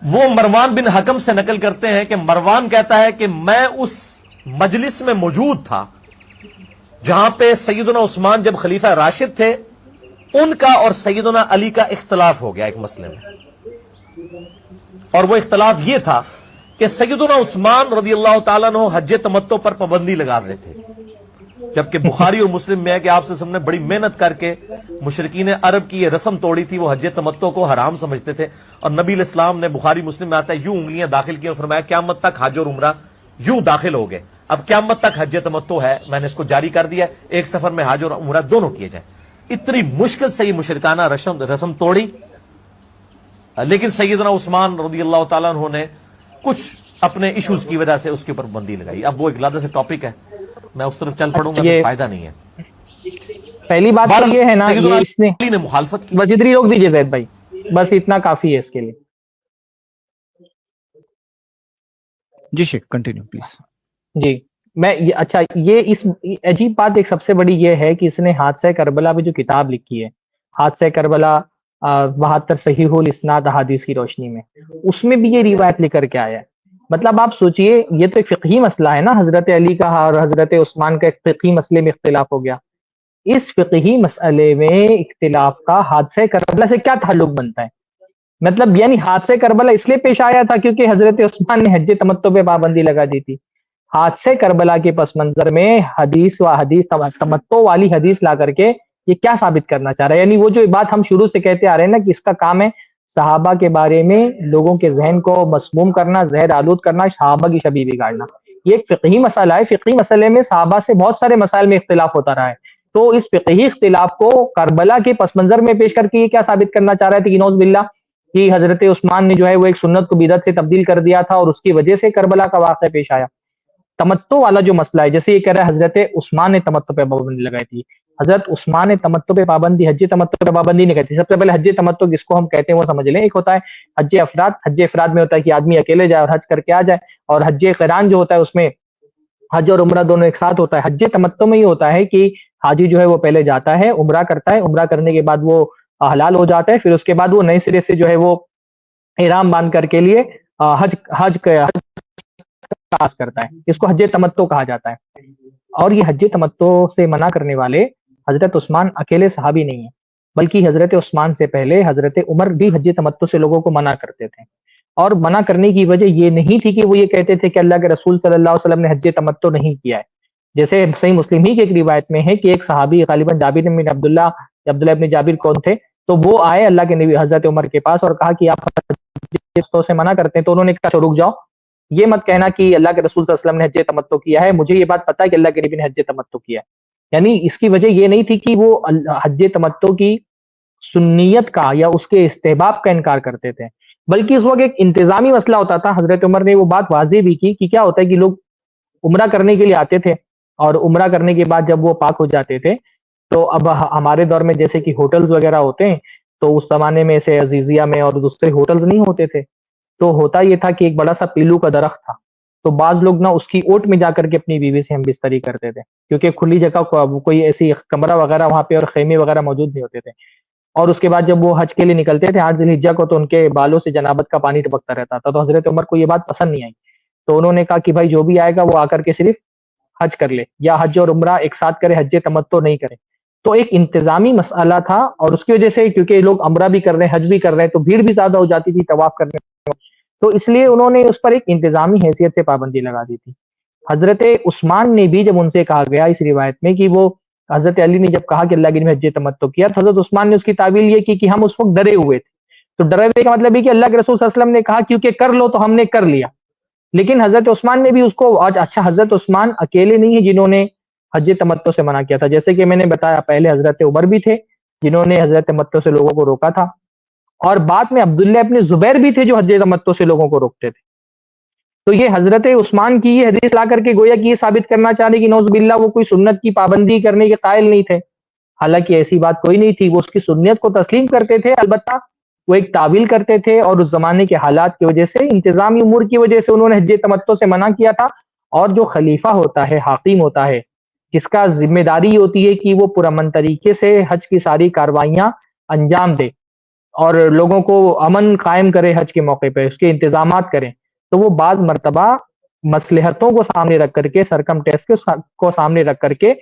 وہ مروان بن حکم سے نقل کرتے ہیں کہ مروان کہتا ہے کہ میں اس مجلس میں موجود تھا جہاں پہ سیدنا عثمان جب خلیفہ راشد تھے، ان کا اور سیدنا علی کا اختلاف ہو گیا ایک مسئلے میں، اور وہ اختلاف یہ تھا کہ سیدنا عثمان رضی اللہ تعالیٰ عنہ حج تمتع پر پابندی لگا رہے تھے، جبکہ بخاری اور مسلم میں ہے کہ آپ سے نے بڑی محنت کر کے مشرکین عرب کی یہ رسم توڑی تھی، وہ حج تمتع کو حرام سمجھتے تھے، اور نبی علیہ السلام نے بخاری مسلم میں آتا ہے یوں انگلیاں داخل کی اور فرمایا قیامت تک حج اور عمرہ یوں داخل ہو گئے، اب قیامت تک حج تمتع ہے، میں نے اس کو جاری کر دیا، ایک سفر میں حج اور عمرہ دونوں کیے جائیں۔ اتنی مشکل سے یہ مشرکانہ رسم توڑی، لیکن سیدنا عثمان رضی اللہ تعالیٰ عنہ نے کچھ اپنے ایشوز کی وجہ سے اس کے اوپر پابندی لگائی۔ اب وہ ایک علیحدہ سے ٹاپک ہے، میں اس طرف چل پڑوں گا تو فائدہ نہیں ہے۔ پہلی بات تو یہ ہے نا، اس نے مخالفت کی۔ بس ادھر ہی روک دیجیے زید بھائی، بس اتنا کافی ہے اس کے لیے۔ جی شیخ کنٹینیو پلیز۔ جی میں اچھا، یہ اس عجیب بات ایک سب سے بڑی یہ ہے کہ اس نے حادثہ کربلا پہ جو کتاب لکھی ہے، حادثہ کربلا 72 صحیح الاسناد احادیث کی روشنی میں، اس میں بھی یہ روایت لے کر کے آیا ہے۔ مطلب آپ سوچئے، یہ تو ایک فقہی مسئلہ ہے نا، حضرت علی کا اور حضرت عثمان کا ایک فقہی مسئلے میں اختلاف ہو گیا، اس فقہی مسئلے میں اختلاف کا حادثہ کربلا سے کیا تعلق بنتا ہے؟ مطلب یعنی حادثہ کربلا اس لیے پیش آیا تھا کیونکہ حضرت عثمان نے حج تمتع پہ پابندی لگا دی تھی۔ حادثہ کربلا کے پس منظر میں حدیث تمتع والی حدیث لا کر کے یہ کیا ثابت کرنا چاہ رہا ہے؟ یعنی وہ جو بات ہم شروع سے کہتے آ رہے ہیں نا کہ اس کا کام ہے صحابہ کے بارے میں لوگوں کے ذہن کو مسموم کرنا، زہر آلود کرنا، صحابہ کی شبیہ بگاڑنا۔ یہ ایک فقہی مسئلہ ہے، فقہی مسئلے میں صحابہ سے بہت سارے مسائل میں اختلاف ہوتا رہا ہے، تو اس فقہی اختلاف کو کربلا کے پس منظر میں پیش کر کے یہ کیا ثابت کرنا چاہ رہا ہے کہ نعوذ باللہ کہ حضرت عثمان نے جو ہے وہ ایک سنت کو بدعت سے تبدیل کر دیا تھا اور اس کی وجہ سے کربلا کا واقعہ پیش آیا۔ تمتع والا جو مسئلہ ہے، جیسے یہ کہہ رہا ہے حضرت عثمان نے تمتع پہ پابندی لگائی تھی، حضرت عثمان نے تمتع پہ پابندی، حج تمتع پہ پابندی نہیں کہتی۔ سب سے پہلے حج تمتع جس کو ہم کہتے ہیں وہ سمجھ لیں، ایک ہوتا ہے حج افراد، حج افراد میں ہوتا ہے کہ آدمی اکیلے جائے اور حج کر کے آ جائے، اور حج قران جو ہوتا ہے اس میں حج اور عمرہ دونوں ایک ساتھ ہوتا ہے۔ حج تمتع میں یہ ہوتا ہے کہ حاجی جو ہے وہ پہلے جاتا ہے، عمرہ کرتا ہے، عمرہ کرنے کے بعد وہ حلال ہو جاتا ہے، پھر اس کے بعد وہ نئے سرے سے جو ہے وہ احرام باندھ کر کے لیے حج کرتا ہے، اس کو حج تمتع کہا جاتا ہے۔ اور یہ حج تمتع سے منع کرنے والے حضرت عثمان اکیلے صحابی نہیں ہیں، بلکہ حضرت عثمان سے پہلے حضرت عمر بھی حج تمتع سے لوگوں کو منع کرتے تھے، اور منع کرنے کی وجہ یہ نہیں تھی کہ وہ یہ کہتے تھے کہ اللہ کے رسول صلی اللہ علیہ وسلم نے حج تمتع نہیں کیا ہے۔ جیسے صحیح مسلم ہی کی ایک روایت میں ہے کہ ایک صحابی غالباً جابر بن عبداللہ ابن جابر کون تھے، تو وہ آئے اللہ کے نبی حضرت عمر کے پاس اور کہا کہ آپ حج سے منع کرتے ہیں، تو انہوں نے کہا رک جاؤ، یہ مت کہنا کہ اللہ کے رسول صلی اللہ علیہ وسلم نے حج تمتع کیا ہے، مجھے یہ بات پتہ ہے کہ اللہ کے نبی نے حج تمتع کیا ہے۔ یعنی اس کی وجہ یہ نہیں تھی کہ وہ حج تمتع کی سنیت کا یا اس کے استحباب کا انکار کرتے تھے، بلکہ اس وقت ایک انتظامی مسئلہ ہوتا تھا۔ حضرت عمر نے وہ بات واضح بھی کی کہ کیا ہوتا ہے کہ لوگ عمرہ کرنے کے لیے آتے تھے، اور عمرہ کرنے کے بعد جب وہ پاک ہو جاتے تھے تو اب ہمارے دور میں جیسے کہ ہوٹلز وغیرہ ہوتے ہیں، تو اس زمانے میں ایسے عزیزیہ میں اور دوسرے ہوٹلز نہیں ہوتے تھے، تو ہوتا یہ تھا کہ ایک بڑا سا پیلو کا درخت تھا، تو بعض لوگ نا اس کی اوٹ میں جا کر کے اپنی بیوی سے ہم بستری کرتے تھے، کیونکہ کھلی جگہ کوئی ایسی کمرہ وغیرہ وہاں پہ اور خیمے وغیرہ موجود نہیں ہوتے تھے۔ اور اس کے بعد جب وہ حج کے لیے نکلتے تھے 8 ذی الحجہ کو، تو ان کے بالوں سے جنابت کا پانی ٹپکتا رہتا تھا، تو حضرت عمر کو یہ بات پسند نہیں آئی، تو انہوں نے کہا کہ بھائی جو بھی آئے گا وہ آ کر کے صرف حج کر لے، یا حج اور عمرہ ایک ساتھ کرے، حج تمتع نہیں کرے۔ تو ایک انتظامی مسئلہ تھا، اور اس کی وجہ سے کیونکہ لوگ عمرہ بھی کر رہے ہیں، حج بھی کر رہے ہیں، تو بھیڑ بھی زیادہ ہو جاتی تھی طواف کرنے میں، تو اس لیے انہوں نے اس پر ایک انتظامی حیثیت سے پابندی لگا دی تھی۔ حضرت عثمان نے بھی جب ان سے کہا گیا اس روایت میں کہ وہ حضرت علی نے جب کہا کہ اللہ کے نبی حج تمتع کیا، تو حضرت عثمان نے اس کی تعویل یہ کی کہ ہم اس وقت ڈرے ہوئے تھے، تو ڈرے ہوئے کا مطلب ہے کہ اللہ کے رسول صلی اللہ علیہ وسلم نے کہا کیونکہ کر لو تو ہم نے کر لیا، لیکن حضرت عثمان نے بھی اس کو اچھا، حضرت عثمان اکیلے نہیں ہیں جنہوں نے حج تمتع سے منع کیا تھا، جیسے کہ میں نے بتایا پہلے حضرت عمر بھی تھے جنہوں نے حج تمتع سے لوگوں کو روکا تھا، اور بعد میں عبداللہ ابن زبیر بھی تھے جو حج تمتع سے لوگوں کو روکتے تھے۔ تو یہ حضرت عثمان کی یہ حدیث لا کر کے گویا کہ یہ ثابت کرنا چاہ رہے کہ نعوذ باللہ وہ کوئی سنت کی پابندی کرنے کے قائل نہیں تھے، حالانکہ ایسی بات کوئی نہیں تھی، وہ اس کی سنت کو تسلیم کرتے تھے، البتہ وہ ایک تعویل کرتے تھے، اور اس زمانے کے حالات کی وجہ سے، انتظامی امور کی وجہ سے انہوں نے حج تمتع سے منع کیا تھا۔ اور جو خلیفہ ہوتا ہے، حاکم ہوتا ہے، جس کا ذمہ داری ہوتی ہے کہ وہ پرامن طریقے سے حج کی ساری کاروائیاں انجام دے، اور لوگوں کو امن قائم کرے حج کے موقع پہ، اس کے انتظامات کریں، تو وہ بعض مرتبہ مصلحتوں کو سامنے رکھ کر کے، سرکم ٹیکس کو سامنے رکھ کر کے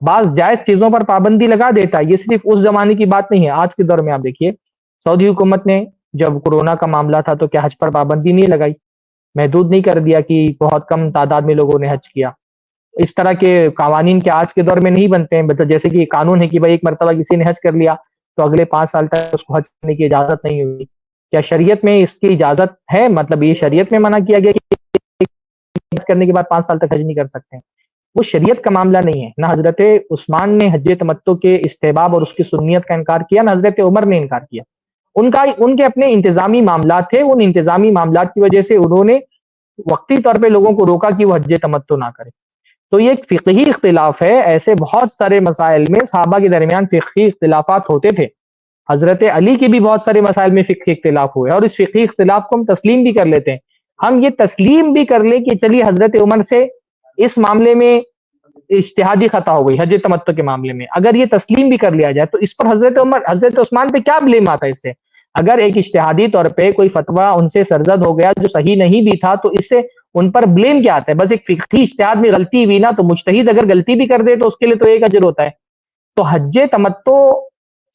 بعض جائز چیزوں پر پابندی لگا دیتا ہے۔ یہ صرف اس زمانے کی بات نہیں ہے، آج کے دور میں آپ دیکھیے سعودی حکومت نے جب کورونا کا معاملہ تھا تو کیا حج پر پابندی نہیں لگائی، محدود نہیں کر دیا کہ بہت کم تعداد میں لوگوں نے حج کیا۔ اس طرح کے قوانین کے آج کے دور میں نہیں بنتے ہیں، مطلب جیسے کہ قانون ہے کہ بھائی ایک مرتبہ کسی نے حج کر لیا تو اگلے 5 سال تک اس کو حج کرنے کی اجازت نہیں ہوگی۔ کیا شریعت میں اس کی اجازت ہے؟ مطلب یہ شریعت میں منع کیا گیا کہ حج کرنے کے بعد 5 سال تک حج نہیں کر سکتے ہیں؟ وہ شریعت کا معاملہ نہیں ہے۔ نہ حضرت عثمان نے حج تمتع کے استحباب اور اس کی سنیت کا انکار کیا، نہ حضرت عمر نے انکار کیا۔ ان کے اپنے انتظامی معاملات تھے، ان انتظامی معاملات کی وجہ سے انہوں نے وقتی طور پہ لوگوں کو روکا کہ وہ حج تمتع نہ کرے۔ تو یہ ایک فقہی اختلاف ہے۔ ایسے بہت سارے مسائل میں صحابہ کے درمیان فقہی اختلافات ہوتے تھے۔ حضرت علی کے بھی بہت سارے مسائل میں فقہی اختلاف ہوئے، اور اس فقہی اختلاف کو ہم تسلیم بھی کر لیتے ہیں۔ ہم یہ تسلیم بھی کر لیں کہ چلیے حضرت عمر سے اس معاملے میں اجتہادی خطا ہو گئی حج تمتع کے معاملے میں، اگر یہ تسلیم بھی کر لیا جائے تو اس پر حضرت عثمان پہ کیا بلیم آتا ہے؟ اس سے اگر ایک اجتہادی طور پہ کوئی فتویٰ ان سے سرزد ہو گیا جو صحیح نہیں بھی تھا تو اس سے ان پر بلیم کیا آتا ہے؟ بس ایک فقہی اجتہاد میں غلطی ہوئی نا، تو مجتہد اگر غلطی بھی کر دے تو اس کے لیے تو ایک اجر ہوتا ہے۔ تو حج تمتع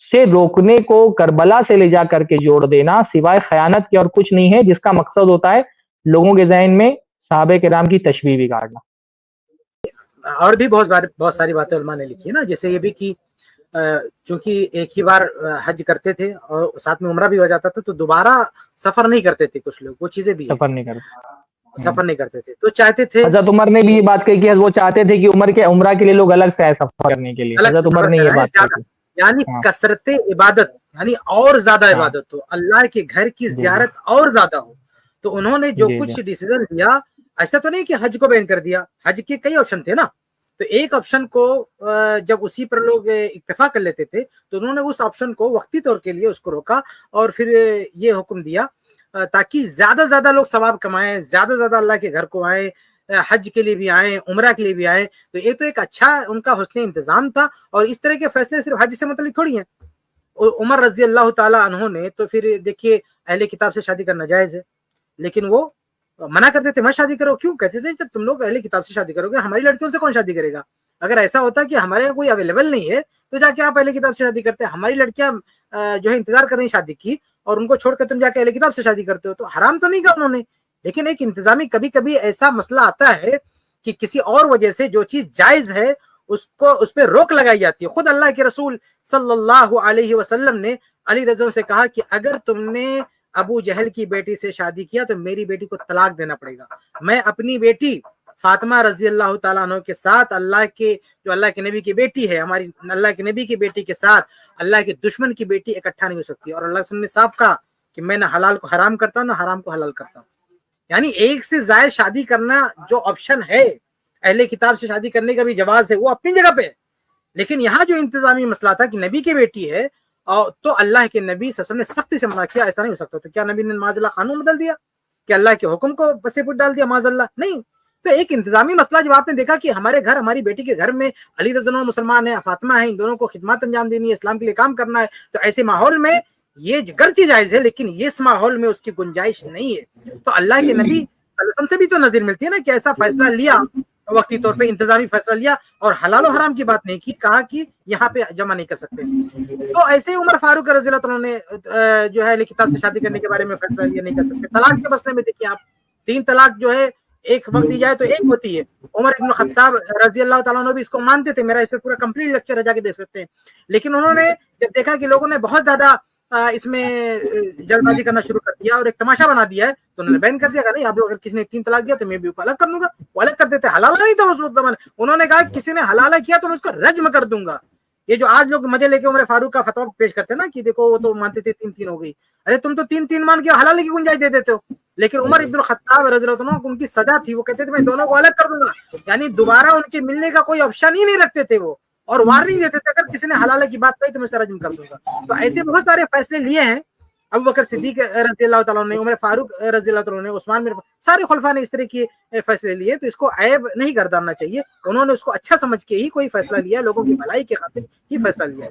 سے روکنے کو کربلا سے لے جا کر کے جوڑ دینا سوائے خیانت کے اور کچھ نہیں ہے، جس کا مقصد ہوتا ہے لوگوں کے ذہن میں صحابہ کرام کی تشبیہ بگاڑنا۔ اور بھی بہت ساری باتیں علماء نے لکھی ہے نا، جیسے یہ بھی کہ چونکہ ایک ہی بار حج کرتے تھے اور ساتھ میں عمرہ بھی ہو جاتا تھا تو دوبارہ سفر نہیں کرتے تھے کچھ لوگ، وہ چیزیں بھی سفر نہیں کرتے تھے تو چاہتے تھے۔ حضرت عمر نے بھی یہ بات کہی کہ وہ چاہتے تھے کہ عمرہ کے لیے لوگ الگ سے آئے سفر کرنے کے لیے، حضرت عمر نے یہ بات کہی، یعنی کثرت عبادت، یعنی اور زیادہ عبادت ہو، اللہ کے گھر کی زیارت اور زیادہ ہو۔ تو انہوں نے جو کچھ ڈیسیزن لیا، ایسا تو نہیں کہ حج کو بین کر دیا، حج کے کئی آپشن تھے نا، تو ایک آپشن کو جب اسی پر لوگ اتفاق کر لیتے تھے تو انہوں نے اس آپشن کو وقتی طور کے لیے اس کو روکا، اور پھر یہ حکم دیا تاکہ زیادہ سے زیادہ لوگ ثواب کمائیں، زیادہ سے زیادہ اللہ کے گھر کو آئیں، حج کے لیے بھی آئیں، عمرہ کے لیے بھی آئیں۔ تو یہ تو ایک اچھا ان کا حسن انتظام تھا، اور اس طرح کے فیصلے صرف حج سے متعلق تھوڑی ہیں۔ عمر رضی اللہ تعالیٰ عنہ نے تو پھر دیکھیے اہل کتاب سے شادی کرنا جائز ہے، لیکن وہ منع کرتے تھے مت شادی کرو۔ کیوں؟ کہتے تھے تم لوگ اہل کتاب سے شادی کرو گے، ہماری لڑکیوں سے کون شادی کرے گا؟ اگر ایسا ہوتا کہ ہمارے کوئی اویلیبل نہیں ہے تو جا کے آپ اہل کتاب سے شادی کرتے ہیں، ہماری لڑکیاں جو ہے انتظار کر رہی شادی کی، اور ان کو چھوڑ کر تم جا کے اہل کتاب سے شادی کرتے ہو، تو حرام تو نہیں کہا انہوں نے، لیکن ایک انتظامی کبھی کبھی ایسا مسئلہ آتا ہے کہ کسی اور وجہ سے جو چیز جائز ہے اس پہ روک لگائی جاتی ہے۔ خود اللہ کے رسول صلی اللہ علیہ وسلم نے علی رضی سے کہا کہ اگر تم نے ابو جہل کی بیٹی سے شادی کیا تو میری بیٹی کو طلاق دینا پڑے گا۔ میں اپنی بیٹی فاطمہ رضی اللہ تعالیٰ عنہ کے ساتھ اللہ کے نبی کی بیٹی ہے، ہماری اللہ کے نبی کی بیٹی کے ساتھ اللہ کے دشمن کی بیٹی اکٹھا نہیں ہو سکتی، اور اللہ نے صاف کہا کہ میں نہ حلال کو حرام کرتا ہوں نہ حرام کو حلال کرتا ہوں۔ یعنی ایک سے زائد شادی کرنا جو آپشن ہے، اہل کتاب سے شادی کرنے کا بھی جواز ہے، وہ اپنی جگہ پہ ہے، لیکن یہاں جو انتظامی مسئلہ تھا کہ نبی کی بیٹی ہے تو اللہ کے نبی صلی اللہ علیہ وسلم نے سختی سے منع کیا، ایسا نہیں ہو سکتا۔ تو کیا نبی نے معاذ اللہ قانون بدل دیا کہ اللہ کے حکم کو بس پٹ ڈال دیا؟ معاذ اللہ نہیں۔ تو ایک انتظامی مسئلہ جب آپ نے دیکھا کہ ہمارے گھر، ہماری بیٹی کے گھر میں علی رضی اللہ عنہ مسلمان ہیں، فاطمہ ہیں، ان دونوں کو خدمات انجام دینی ہے، اسلام کے لیے کام کرنا ہے، تو ایسے ماحول میں یہ گرچہ جائز ہے لیکن اس ماحول میں اس کی گنجائش نہیں ہے۔ تو اللہ کے نبی صلی اللہ علیہ وسلم سے بھی تو نظیر ملتی ہے نا کہ ایسا فیصلہ لیا، وقتی طور پہ انتظامی فیصلہ لیا، اور حلال و حرام کی بات نہیں کی، کہا کہ یہاں پہ جمع نہیں کر سکتے۔ تو ایسے عمر فاروق رضی اللہ عنہ نے جو ہے اہل کتاب سے شادی کرنے کے بارے میں فیصلہ لیا نہیں کر سکتے۔ طلاق کے مسئلے میں دیکھیے آپ، 3 طلاق جو ہے ایک وقت دی جائے تو ایک ہوتی ہے۔ عمر ابن خطاب رضی اللہ تعالیٰ عنہ بھی اس کو مانتے تھے، میرا اس پہ پورا کمپلیٹ لیکچر ہے، جا کے دیکھ سکتے ہیں، لیکن انہوں نے جب دیکھا کہ لوگوں نے بہت زیادہ اس میں جلد بازی کرنا شروع کر دیا اور ایک تماشا بنا دیا ہے تو انہوں نے بین کر دیا کہ نہیں، آپ لوگ اگر کسی نے 3 طلاق دیا تو میں بھی الگ کر دوں گا۔ وہ الگ کر دیتے، حلال نہیں تھا اس وقت زمانے، انہوں نے کہا کسی نے حلال کیا تو میں اس کو رجم کر دوں گا۔ یہ جو آج لوگ مزے لے کے عمر فاروق کا فتویٰ پیش کرتے ہیں نا کہ دیکھو وہ تو مانتے تھے 3 ہو گئی، ارے تم تو 3 مان کے حلال کی گنجائش دے دیتے ہو، لیکن عمر ابن الخطاب رضی اللہ عنہ ان کی سزا تھی، وہ کہتے تھے میں دونوں کو الگ کر دوں گا، یعنی دوبارہ ان کے ملنے کا کوئی آپشن ہی نہیں رکھتے تھے وہ، اور وارننگ دیتے تھے اگر کسی نے حلال کی بات کہی تو میں اسے رجم کر دوں گا۔ تو ایسے بہت سارے فیصلے لیے ہیں ابو بکر صدیق رضی اللہ تعالیٰ نے، عمر فاروق رضی اللہ تعالیٰ نے، عثمان بن سارے خلفاء نے اس طرح کے فیصلے لیے، تو اس کو عیب نہیں گرداننا چاہیے، انہوں نے اس کو اچھا سمجھ کے ہی کوئی فیصلہ لیا، لوگوں کی بھلائی کے خاطر ہی فیصلہ لیا ہے۔